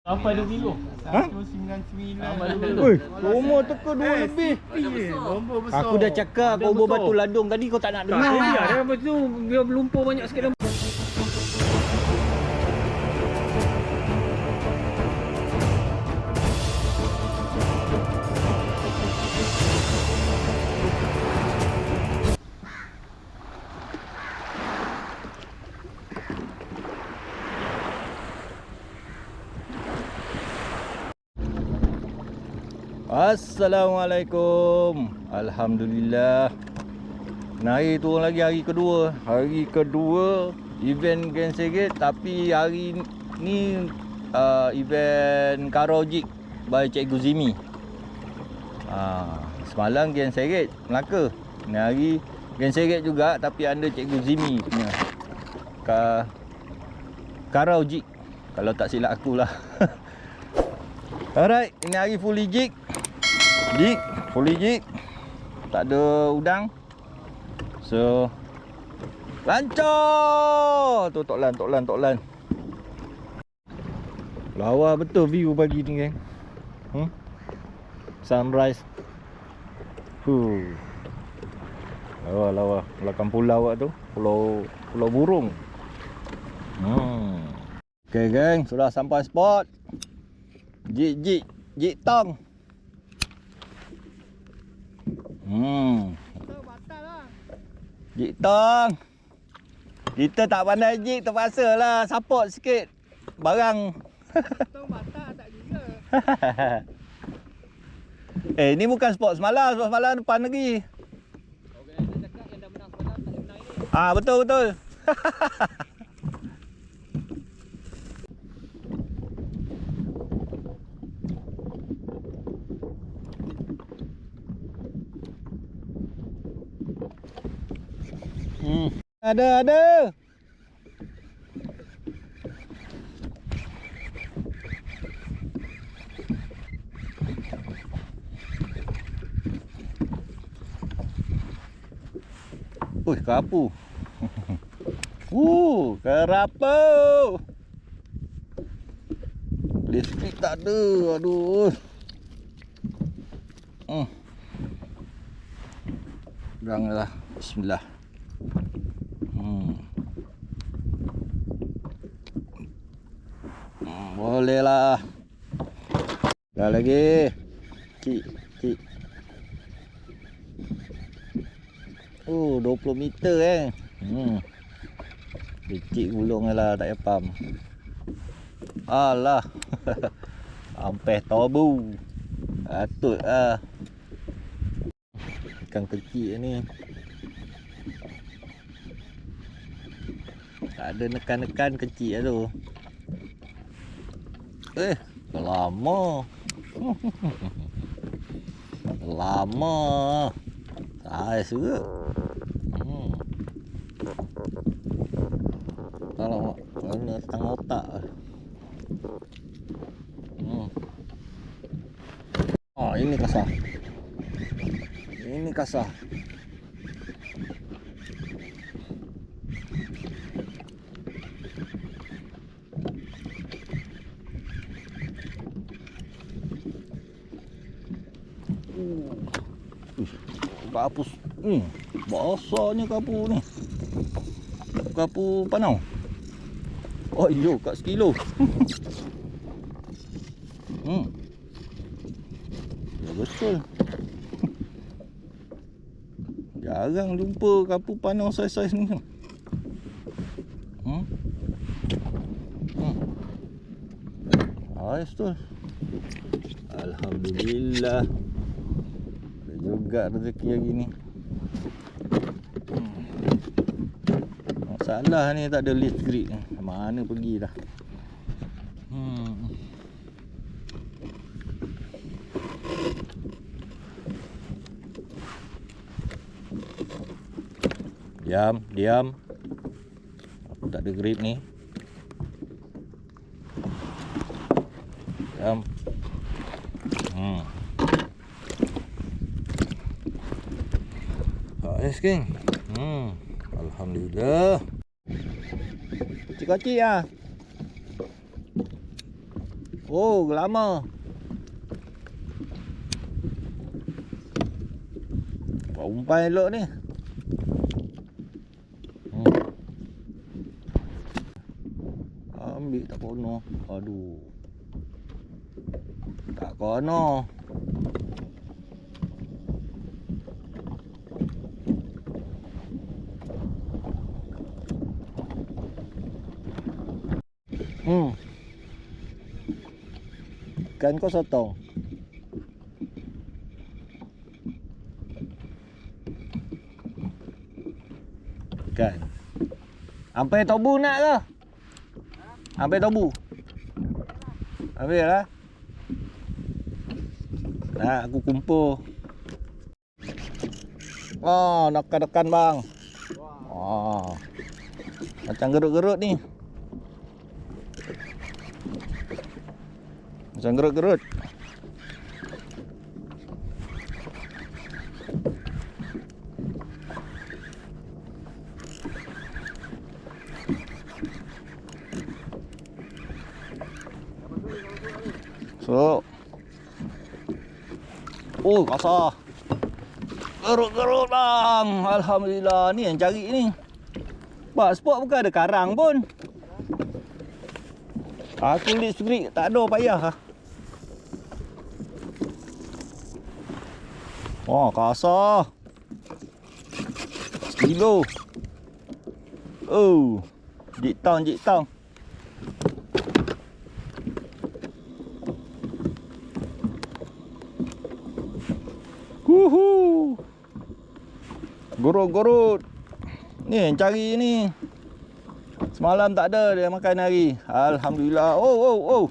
Sampai 2 kilo. Ha? 199. Oi, umur teka 2 lebih. Nombor besar. Aku dah cakap kau ubur batu ladung tadi kau tak nak dengar. Ya, dah lepas tu biar melumpur banyak sikit. Assalamualaikum. Alhamdulillah. Hari turun lagi hari kedua. Hari kedua event Gen Seget, tapi hari ni event Karojik by Cikgu Zimi. Semalam Gen Seget Melaka. Ni hari Gen Seget juga tapi under Cikgu Zimi punya Karojik, kalau tak silap aku lah. Alright, ini hari fully jig. Fully jig. Tak ada udang. So lancar. Tu tok lan. Lawa betul view pagi ni, geng. Sunrise. Lawa. Belakang pulau tu, pulau burung. Okay, geng, sudah sampai spot. Jig tong. Jig tong. Kita tak pandai jig, terpaksa lah support sikit barang. Tong batak tak juga. Ni bukan spot semalam depan lagi. Organizer cakap yang dah menang semalam tak boleh menang ini. Betul. Ada. Kerapu. Kerapu. Listrik tak ada. Aduh. Udanglah. Bismillah. Boleh lah. Dah lagi. Cik. 20 meter Kecil gulung lah, tak payah pam. Alah. Sampai tobu. Patut lah. Ikan kecil ni. Tak ada nekan-nekan kecil lah tu. Lama. Saiz juga. Kalau ini tang otak. Ini kasar. Kapus. Basahnya kapu ni. Kapu panau. Kat sekilo. Ya betul. Jarang jumpa kapu panau saiz-saiz ni. Betul. Alhamdulillah. Juga rezeki hari ni. Masalah ni tak ada lift grid. Mana pergi dah. Diam. Aku tak ada grip ni. Diam. Geng. Alhamdulillah. Kecil-kecil lah. Oh, lama. Umpan elok ni. Ambil tak kono. Aduh. Tak kono. Ikan kau sotong. Ikan. Ampai tobu nak ke? Ampai tobu. Ambil lah. Nah, aku kumpul. Oh, nekan-nekan bang. Oh. Macam gerut-gerut ni. Macam gerut-gerut. So. Oh, kasar. Gerut-gerut bang. Alhamdulillah. Ni yang cari ni. Bak, spot bukan ada karang pun. Aku lihat skrik tak ada payah lah. Oh, kasar. Sekilo. Oh. Jik tang. Huhu. Gorot-gorot. Ni yang cari ni. Semalam tak ada dia makan hari. Alhamdulillah. Oh.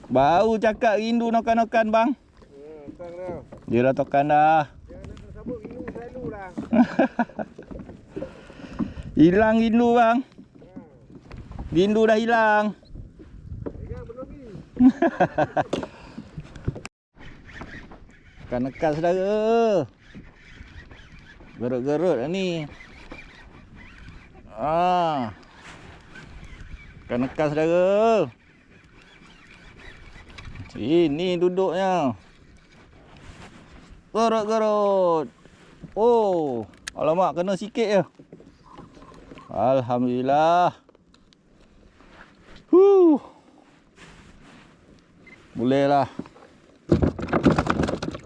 Baru cakap rindu nokan-nokan bang. Dia dah tokan dah. Hilang rindu bang. Rindu dah hilang. Nekan-nekan saudara. Gerut-gerut ni. Nekan-nekan saudara. Sini duduknya. Gerut-gerut. Oh, alamak kena sikit je. Alhamdulillah. Boleh lah.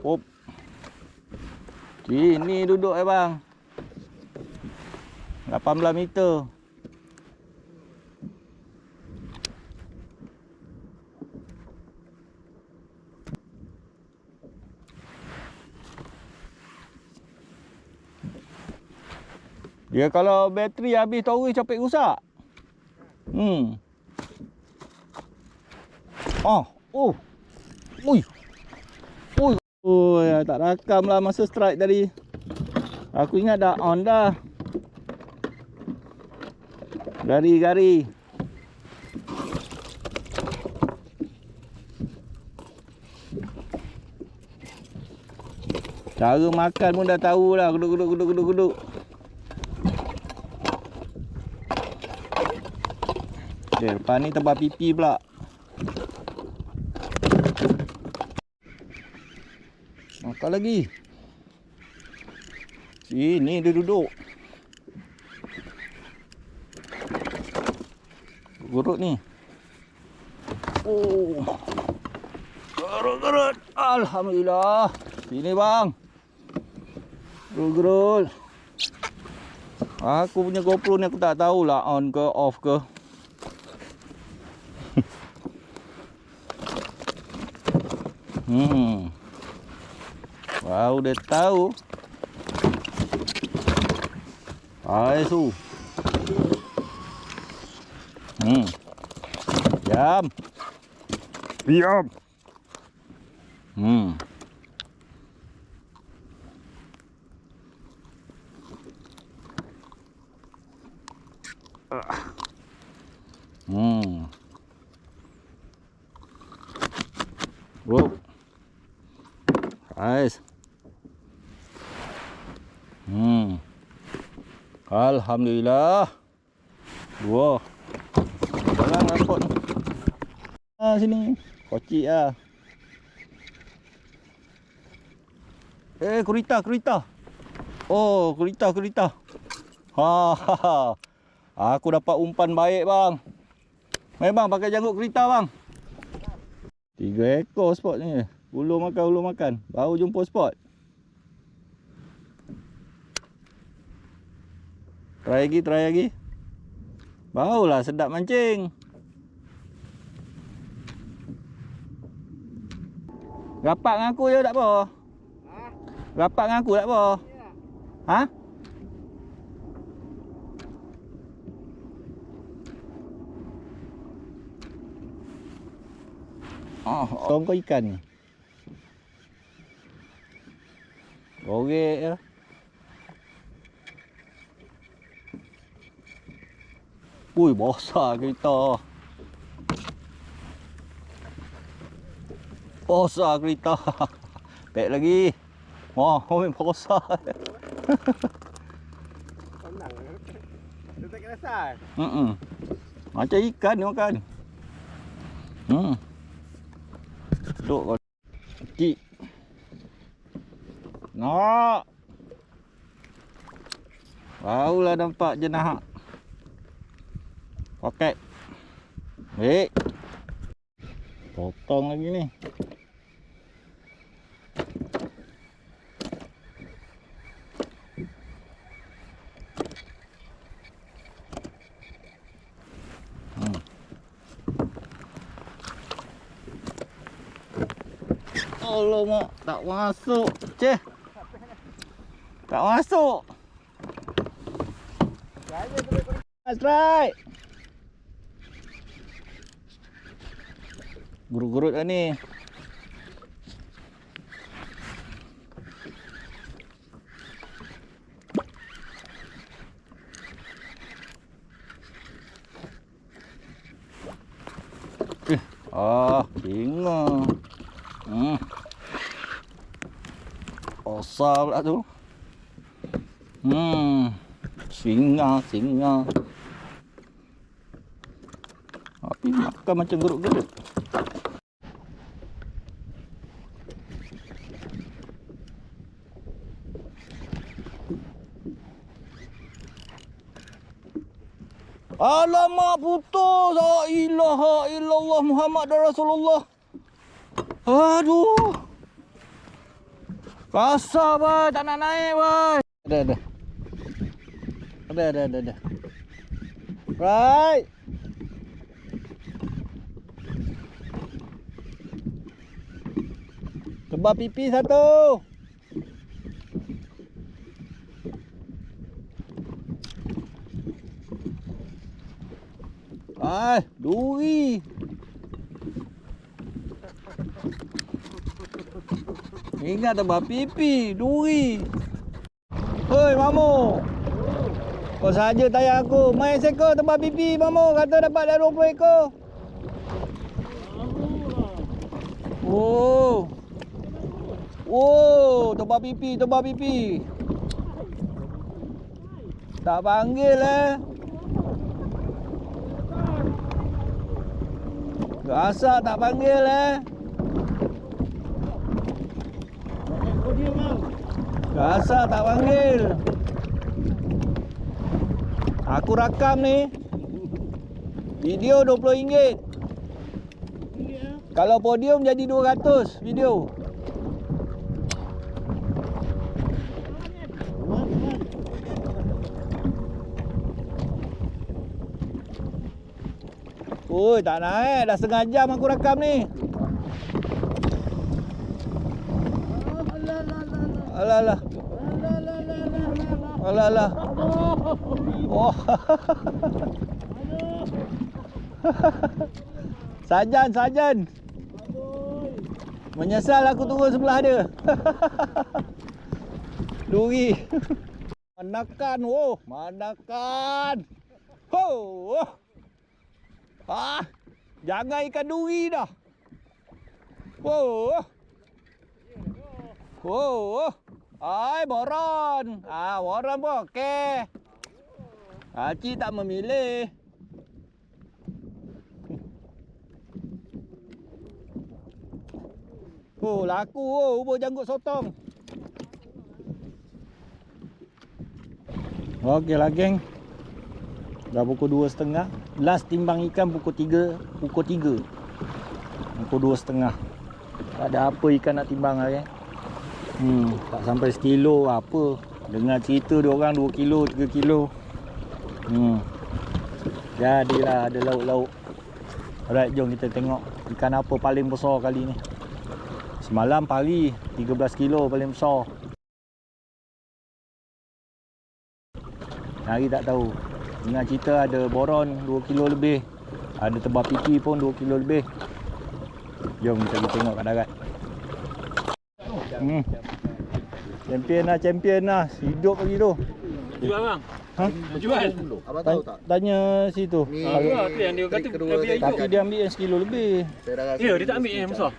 Hop. Sini duduk bang. 18 meter. Dia kalau bateri habis torus capek rusak. Ui, tak rakam lah masa strike tadi. Aku ingat dah on dah. Gari-gari. Cara makan pun dah tahu lah. Guduk. Okay, lepas ni tebal pipi pula. Makan lagi. Sini dia duduk. Gurut ni. Oh. Gerut. Alhamdulillah. Sini bang. Gerut. Aku punya GoPro ni aku tak tahulah on ke off ke. Wow, dia tahu. Aisu. Diam. Wow. Nice. Alhamdulillah. Dua. Jangan spot ni. Sini. Kocik lah. Kurita. Oh, kurita. Ha. Aku dapat umpan baik bang. Mari bang pakai janggut kurita bang. 3 ekor spot ni. Ulu makan. Baru jumpa spot. Try lagi. Barulah sedap mancing. Rapat dengan aku je tak apa. Rapat dengan aku tak apa. Ha? Tong kau ikan ni. Gorek je. Ui, besar kereta. Pek lagi. Wah, besar. Senang. Dia tak rasa. Macam ikan ni makan. Duk kau. Cik. Nak. Barulah nampak jenah. Pakai. Baik. Potong lagi ni. Alamak, tak masuk. Ceh. Tak masuk. That's right. Gurut-gurut dah ni. Singa. Besar pula tu. Singa. Tapi makan macam gerut-gerut. Alamak, putus. La ilaha illallah Muhammad Rasulullah. Aduh. Kasar boy, tak nak naik boy. Ada. Right. Tebal pipi satu. Duri. Ingat tebal pipi, duri. Hoi Mamu. Kau saja tayar aku. Main seekor tebal pipi Mamu. Kata dapat dah 20 ekor. Oh, tebal pipi. Tak panggil Gasak tak panggil Gasak tak panggil. Aku rakam ni. Video RM20. Kalau podium jadi 200 video. Oi, tak naik. Dah setengah jam aku rakam ni. Alah. Oh. Sajan. Menyesal aku turun sebelah dia. Duri. Manakan. Jangan ikan duri dah. Boron. Boron pun okey. Cik tak memilih. Oh, laku ubur janggut sotong. Okeylah geng. Dah pukul 2.30. Last timbang ikan pukul 3. Pukul 3. Pukul 2.30. Tak ada apa ikan nak timbang lah geng. Tak sampai sekilo apa. Dengar cerita dia orang 2 kilo, 3 kilo. Jadilah ada lauk-lauk. Alright, jom kita tengok ikan apa paling besar kali ni. Semalam pari 13 kilo paling besar. Hari tak tahu. Dengar cerita ada boron 2 kilo lebih. Ada tebal pipi pun 2 kilo lebih. Jom kita pergi tengok kat darat. Champion lah. Hidup lagi tu. Jual bang. Ha? Jual. Abang tahu tak? Tanya situ. Ni Tu yang dia kata kedua lebih hidup. Tapi dia ambil yang sekilo lebih. saya dah rasa Ya, dia tak ambil yang besar.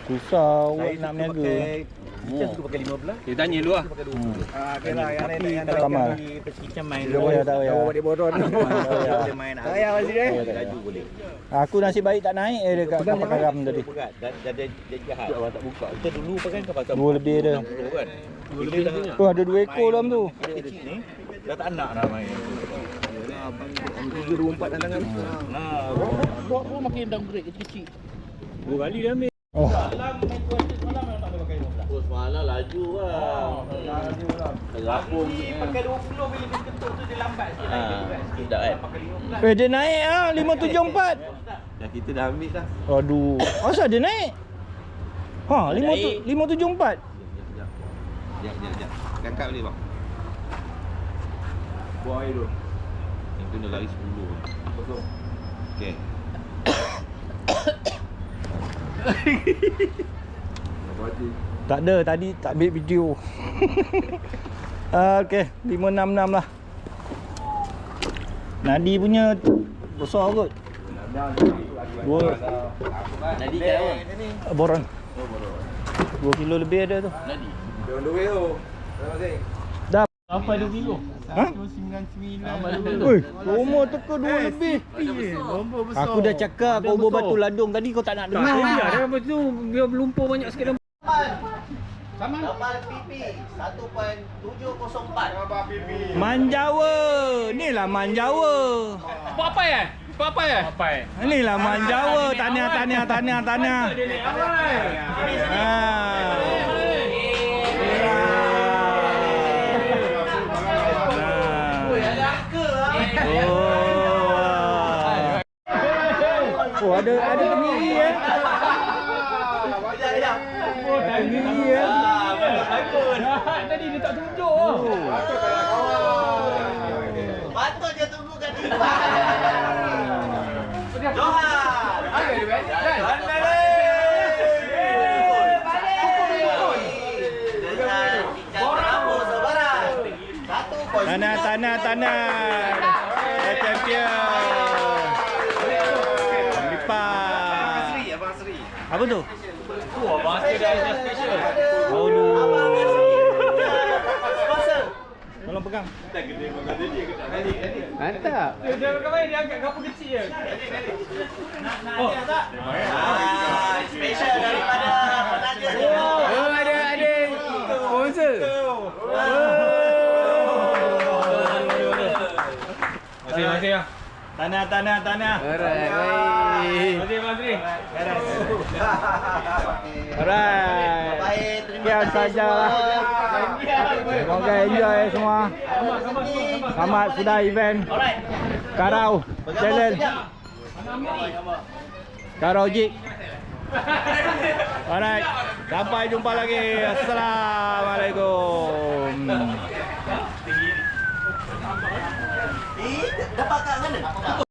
Susah awak nak meniaga. Kita suka pakai 15. Dia tanya dulu lah. Okeylah yang Tapi lain yang Kamal. pecikkan main Tak payah, tak payah. Bawa dia boron. Boleh main. Saya masih dia. Laju boleh. Aku nasib baik tak naik dekat kapal karam tadi. Dan dia jahat. Awak tak buka. Kita dulu pakai kapal 2 lebih dia. kan. Tu ada 2 ekor dalam tu. Kecil ni dah tak nak dah main. Abang 3 2 4 tandangan. Nah, buat pun makin downgrade kecil-kecil. 2 kali dia ambil. Oh. Semalam laju lah. Laju lah. Terapung. Pakai 20 bila dia ketuk tu dia lambat sikit. Tak kan? Dia naik ah 574. Dah kita dah ambil dah. Aduh, asal dia naik? Ha, 574. Sekejap. Kakak boleh bang. Buang air dulu. Yang tu dah lari 10. Kosong. Okey. Tak ada, tadi tak ambil video. Okey, 566 lah. Nadi punya besar kot. Nadi kat apa? Boron. 2 kilo lebih ada tu. Nadi. Dia on the way tu. Terima kasih. Dah. Sampai 2 kilo. Ha? 199. Oi, umur teka 2 lebih. Aku dah cakap kau ubur batu ladung tadi kau tak nak Tak dengar. dia dah lepas tu dia berlumpur banyak sikit dalam. Kapal pipi 1.704. Manjawa. Inilah Manjawa. Apa ya? Apa ya? Inilah Manjawa. Tahniah. Dia naik awal. Oh, ada penggiri eh. Penggiri eh. Tadi dia tak tunjuk. Patut dia tunggu kat timah. Johan. Tanah. Champion. Lipat. Abang Sri. Apa tu? Abang Asri dah special. Aduh. Sponsor. Tolong pegang. Mantap. Dia main dia angkat kapal kecil je. Special daripada penaja. Oh, ada sponsor. Masih ya. Tanah. Alright, baik. Masih Abang Asri. Alright. Baik, terima Sekian kasih sajalah. semua. Semoga enjoy semua. Selamat sudah event Alright. Karau Challenge. Karau Jig. Alright. Sampai jumpa lagi. Assalamualaikum. Dapat kat mana?